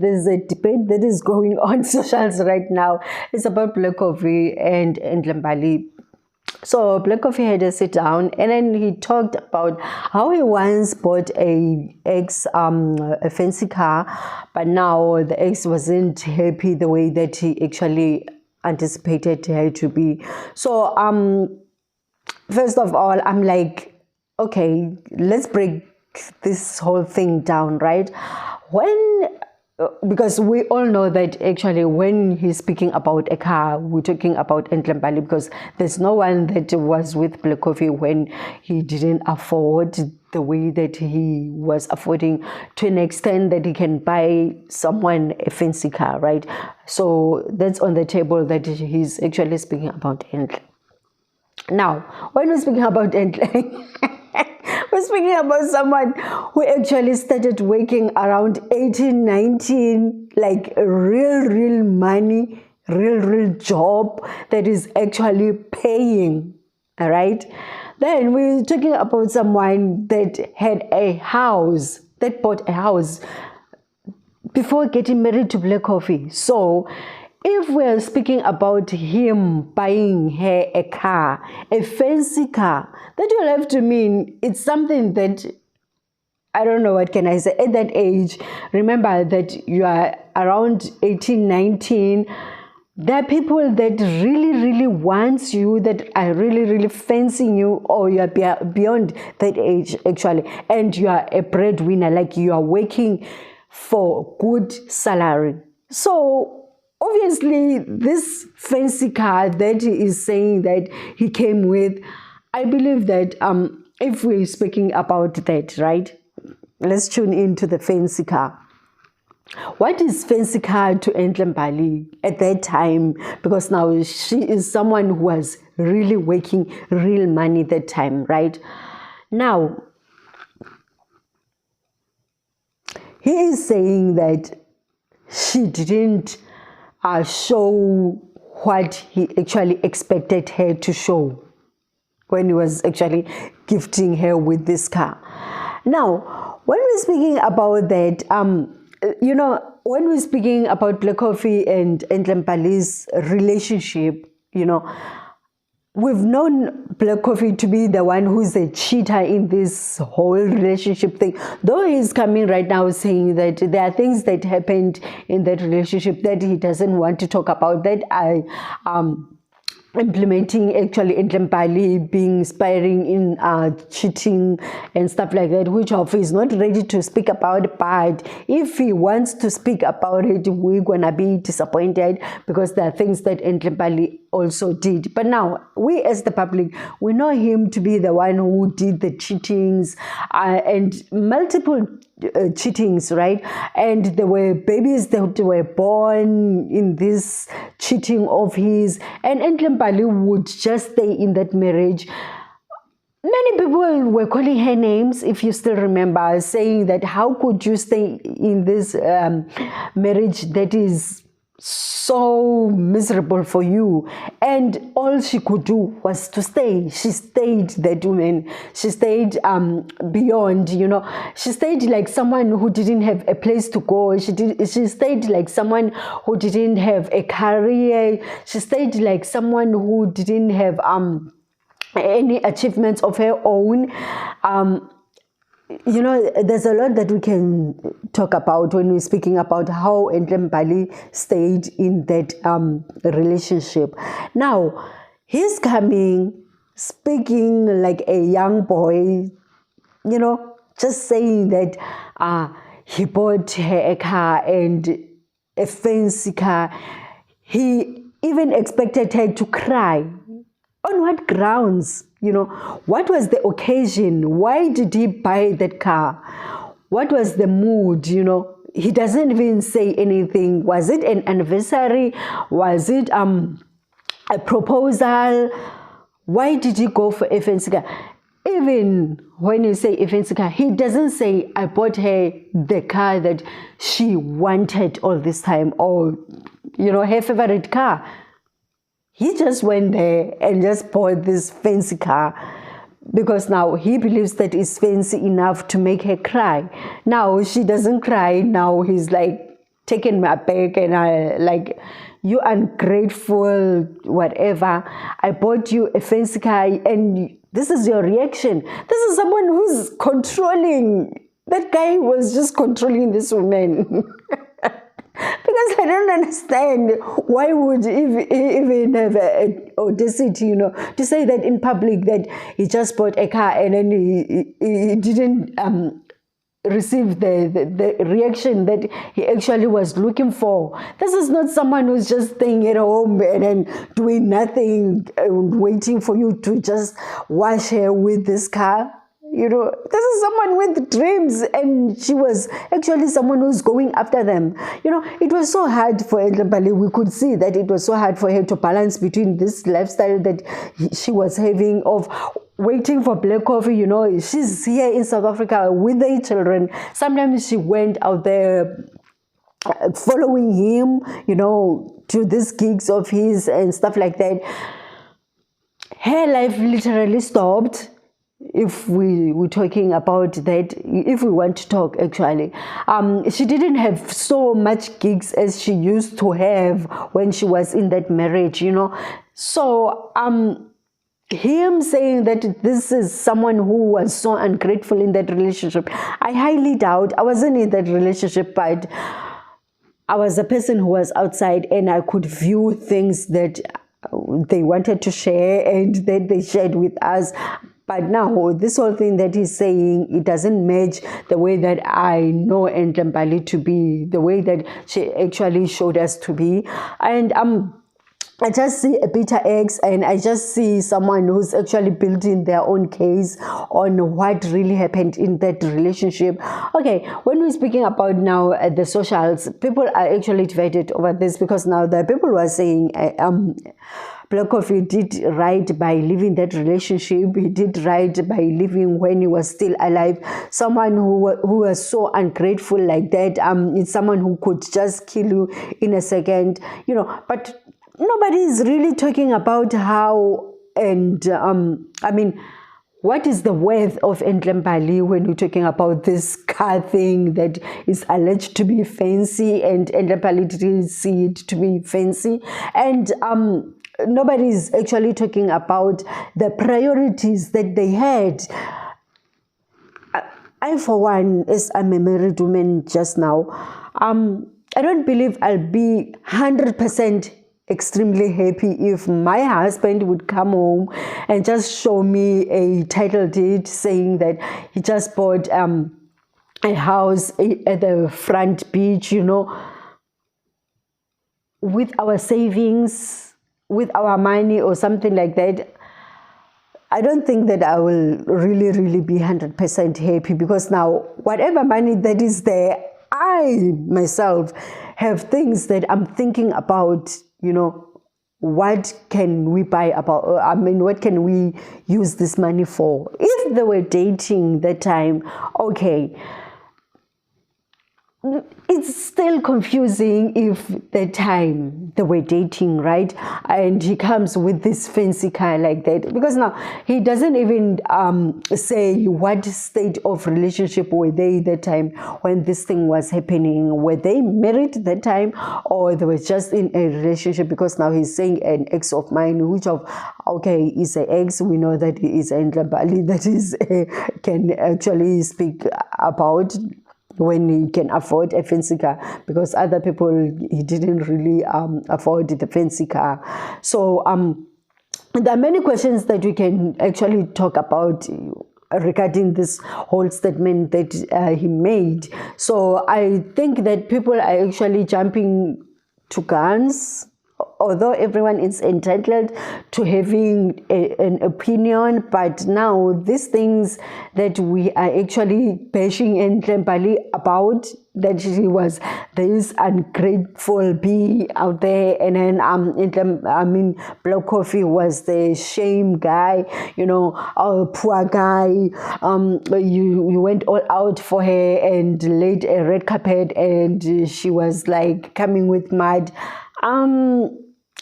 There's a debate that is going on socials right now. It's about Black Coffee and Enhle Mbali. So Black Coffee had a sit down, and then he talked about how he once bought a fancy car, but now the ex wasn't happy the way that he actually anticipated her to be. So first of all, I'm like, okay, let's break this whole thing down, right? Because we all know that actually when he's speaking about a car, we're talking about Enhle Mbali, because there's no one that was with Black Coffee when he didn't afford the way that he was affording, to an extent that he can buy someone a fancy car, right? So that's on the table, that he's actually speaking about Enhle. Now, when we're speaking about Enhle, we're speaking about someone who actually started working around 18, 19, like real money, real job that is actually paying, all right? Then we're talking about someone that had a house, that bought a house before getting married to Black Coffee. So if we're speaking about him buying her a car, a fancy car, that will have to mean it's something that, I don't know, what can I say, at that age, remember that you are around 18, 19, there are people that really wants you, that are really fancying you, or you are beyond that age actually, and you are a breadwinner, like you are working for good salary. So obviously, this fancy car that he is saying that he came with, I believe that if we're speaking about that, right? Let's tune into the fancy car. What is fancy car to Enhle Mbali at that time? Because now she is someone who was really working real money that time, right? Now, he is saying that she didn't show what he actually expected her to show when he was actually gifting her with this car. Now, when we're speaking about that, when we're speaking about Black Coffee and Enhle Mbali's relationship, we've known Black Coffee to be the one who's a cheater in this whole relationship thing. Though he's coming right now saying that there are things that happened in that relationship that he doesn't want to talk about, that I implementing actually Enhle Mbali being inspiring in cheating and stuff like that, which he's not ready to speak about. But if he wants to speak about it, we're gonna be disappointed, because there are things that Enhle Mbali also did. But now, we as the public, we know him to be the one who did the cheatings and multiple cheatings, right? And there were babies that were born in this cheating of his, and Enhle Mbali would just stay in that marriage. Many people were calling her names, if you still remember, saying that how could you stay in this marriage that is so miserable for you? And all she could do was to stay. She stayed, that woman. She stayed beyond, she stayed like someone who didn't have a place to go. She stayed like someone who didn't have a career. She stayed like someone who didn't have any achievements of her own. There's a lot that we can talk about when we're speaking about how Enhle Mbali stayed in that relationship. Now, he's coming, speaking like a young boy, just saying that he bought her a car, and a fancy car. He even expected her to cry. On what grounds? What was the occasion? Why did he buy that car? What was the mood? He doesn't even say anything. Was it an anniversary? Was it a proposal? Why did he go for a fancy car? Even when you say a fancy car, he doesn't say, I bought her the car that she wanted all this time, or her favorite car. He just went there and just bought this fancy car because now he believes that it's fancy enough to make her cry. Now she doesn't cry. Now he's like, taken my back, and I like, you ungrateful, whatever. I bought you a fancy car, and this is your reaction. This is someone who's controlling. That guy was just controlling this woman. Because I don't understand why would he even have an audacity, to say that in public, that he just bought a car and then he didn't receive the reaction that he actually was looking for. This is not someone who's just staying at home and then doing nothing and waiting for you to just wash her with this car. This is someone with dreams, and she was actually someone who's going after them. It was so hard for Enhle Mbali. We could see that it was so hard for her to balance between this lifestyle that she was having of waiting for black coffee. She's here in South Africa with the children. Sometimes she went out there following him, to these gigs of his and stuff like that. Her life literally stopped. If we were talking about that, if we want to talk actually, she didn't have so much gigs as she used to have when she was in that marriage, So him saying that this is someone who was so ungrateful in that relationship, I highly doubt. I wasn't in that relationship, but I was a person who was outside, and I could view things that they wanted to share and that they shared with us. But now, this whole thing that he's saying, it doesn't match the way that I know Enhle Mbali to be, the way that she actually showed us to be. And I just see a bitter ex, and I just see someone who's actually building their own case on what really happened in that relationship. Okay, when we're speaking about now the socials, people are actually divided over this, because now the people were saying Black Coffee did right by leaving that relationship. He did right by leaving when he was still alive. Someone who was so ungrateful like that, it's someone who could just kill you in a second, but nobody is really talking about how, and what is the worth of Enhle Mbali when we're talking about this car thing that is alleged to be fancy, and Enhle Mbali didn't see it to be fancy, and nobody is actually talking about the priorities that they had. I for one, as I'm a married woman just now, I don't believe I'll be 100% extremely happy if my husband would come home and just show me a title deed saying that he just bought a house at the front beach, with our savings, with our money or something like that. I don't think that I will really, really be 100% happy, because now whatever money that is there, I myself have things that I'm thinking about, what can we buy what can we use this money for? If they were dating that time, okay, it's still confusing if that time they were dating, right? And he comes with this fancy car like that, because now he doesn't even say what state of relationship were they that time when this thing was happening. Were they married that time, or they were just in a relationship? Because now he's saying an ex of mine, which of, okay, is an ex. We know that he is Enhle Mbali, that is can actually speak about when he can afford a fancy car, because other people, he didn't really afford the fancy car. So there are many questions that we can actually talk about regarding this whole statement that he made. So I think that people are actually jumping to guns, although everyone is entitled to having an opinion. But now these things that we are actually bashing Enhle Mbali about, that she was this ungrateful bee out there, and then Black Coffee was the shame guy, oh, poor guy, you went all out for her and laid a red carpet, and she was like coming with mud.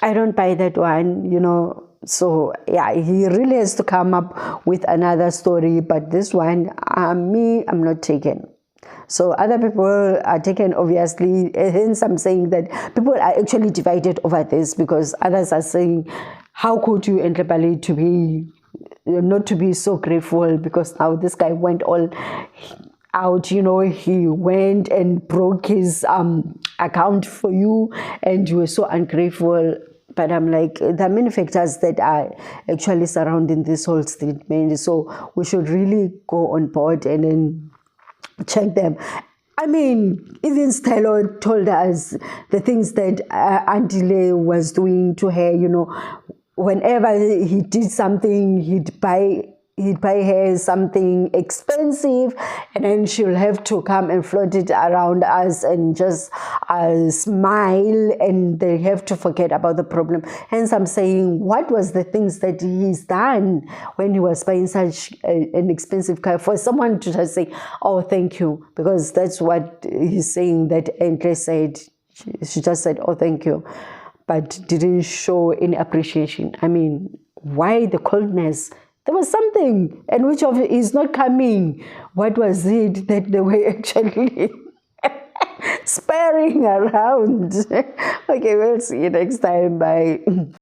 I don't buy that one, So yeah, he really has to come up with another story. But this one, I'm not taken. So other people are taken, obviously, hence I'm saying that people are actually divided over this, because others are saying, how could you, Enhle Mbali, to be not to be so grateful, because now this guy went all out, he went and broke his account for you, and you were so ungrateful. But I'm like, there are many factors that are actually surrounding this whole statement, so we should really go on board and then check them. I mean, even Stella told us the things that Andile was doing to her, whenever he did something, he'd buy her something expensive, and then she'll have to come and float it around us and just smile, and they have to forget about the problem. Hence I'm saying, what was the things that he's done when he was buying such an expensive car, for someone to just say, oh, thank you? Because that's what he's saying, that Enhle said. She just said, oh, thank you, but didn't show any appreciation. I mean, why the coldness? There was something, and which of it is not coming? What was it that they were actually sparing around? Okay, we'll see you next time. Bye.